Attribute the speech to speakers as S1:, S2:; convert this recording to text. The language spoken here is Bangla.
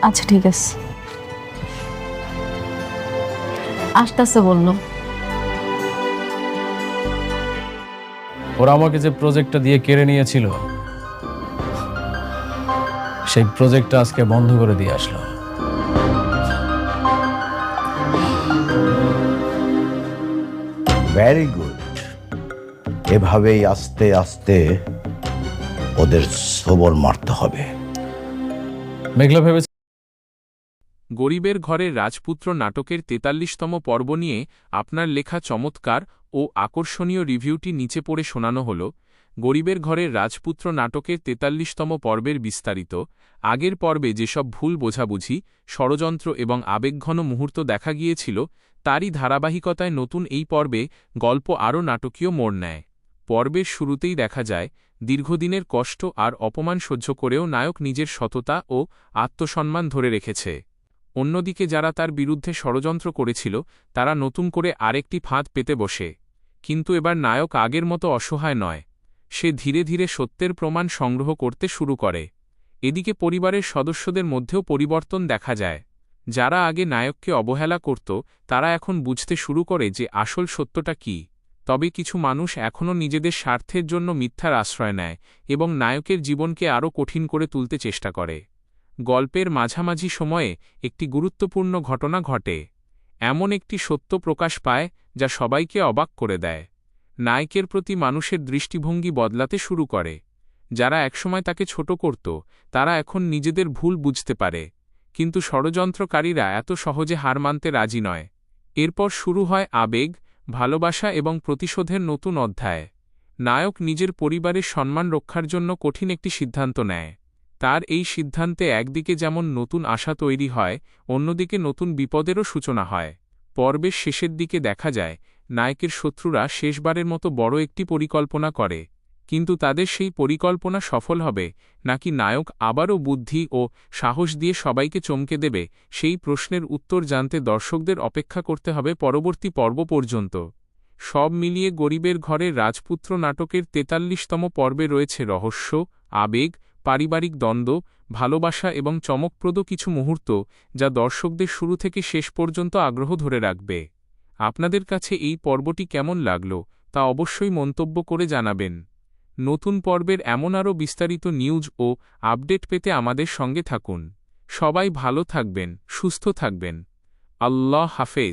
S1: আচ্ছা ঠিক আছে, আসতেছে বললো।
S2: ওরা আমাকে যে প্রজেক্টটা দিয়ে কেড়ে নিয়েছিল, সেই প্রজেক্টটা আজকে বন্ধ করে দিয়ে আসলো।
S3: Very good. এভাবেই আস্তে আস্তে ওদের সবর মারতে হবে।
S2: মেঘলা ভেবেছে
S4: গরিবের ঘরের রাজপুত্র নাটকের ৪৩তম পর্ব নিয়ে আপনার লেখা চমৎকার ও আকর্ষণীয় রিভিউটি নিচে পড়ে শোনানো হল। গরিবের ঘরের রাজপুত্র নাটকের ৪৩তম পর্বের বিস্তারিত। আগের পর্বে যেসব ভুল বোঝাবুঝি, ষড়যন্ত্র এবং আবেগঘন মুহূর্ত দেখা গিয়েছিল, তারই ধারাবাহিকতায় নতুন এই পর্বে গল্প আরও নাটকীয় মোড় নেয়। পর্বের শুরুতেই দেখা যায়, দীর্ঘদিনের কষ্ট আর অপমান সহ্য করেও নায়ক নিজের সততা ও আত্মসম্মান ধরে রেখেছে। অন্যদিকে যারা তার বিরুদ্ধে ষড়যন্ত্র করেছিল, তারা নতুন করে আরেকটি ফাঁদ পেতে বসে। কিন্তু এবার নায়ক আগের মতো অসহায় নয়। সে ধীরে ধীরে সত্যের প্রমাণ সংগ্রহ করতে শুরু করে। এদিকে পরিবারের সদস্যদের মধ্যেও পরিবর্তন দেখা যায়। যারা আগে নায়ককে অবহেলা করত, তারা এখন বুঝতে শুরু করে যে আসল সত্যটা কী। তবে কিছু মানুষ এখনও নিজেদের স্বার্থের জন্য মিথ্যার আশ্রয় নেয় এবং নায়কের জীবনকে আরও কঠিন করে তুলতে চেষ্টা করে। গল্পের মাঝামাঝি সময়ে একটি গুরুত্বপূর্ণ ঘটনা ঘটে। এমন একটি সত্য প্রকাশ পায় যা সবাইকে অবাক করে দেয়। নায়কের প্রতি মানুষের দৃষ্টিভঙ্গি বদলাতে শুরু করে। যারা একসময় তাকে ছোট করত, তারা এখন নিজেদের ভুল বুঝতে পারে। কিন্তু ষড়যন্ত্রকারীরা এত সহজে হার মানতে রাজি নয়। এরপর শুরু হয় আবেগ, ভালোবাসা এবং প্রতিশোধের নতুন অধ্যায়। নায়ক নিজের পরিবারের সম্মান রক্ষার জন্য কঠিন একটি সিদ্ধান্ত নেয়। তার এই সিদ্ধান্তে একদিকে যেমন নতুন আশা তৈরি হয়, অন্যদিকে নতুন বিপদেরও সূচনা হয়। পর্বের শেষের দিকে দেখা যায়, নায়কের শত্রুরা শেষবারের মতো বড় একটি পরিকল্পনা করে। কিন্তু তাদের সেই পরিকল্পনা সফল হবে নাকি নায়ক আবারও বুদ্ধি ও সাহস দিয়ে সবাইকে চমকে দেবে, সেই প্রশ্নের উত্তর জানতে দর্শকদের অপেক্ষা করতে হবে পরবর্তী পর্ব পর্যন্ত। সব মিলিয়ে গরিবের ঘরের রাজপুত্র নাটকের ৪৩তম পর্বে রয়েছে রহস্য, আবেগ, পারিবারিক দ্বন্দ্ব, ভালোবাসা এবং চমকপ্রদ কিছু মুহূর্ত, যা দর্শকদের শুরু থেকে শেষ পর্যন্ত আগ্রহ ধরে রাখবে। আপনাদের কাছে এই পর্বটি কেমন লাগল তা অবশ্যই মন্তব্য করে জানাবেন। নতুন পর্বের এমন আরও বিস্তারিত নিউজ ও আপডেট পেতে আমাদের সঙ্গে থাকুন। সবাই ভালো থাকবেন, সুস্থ থাকবেন। আল্লাহ হাফেজ।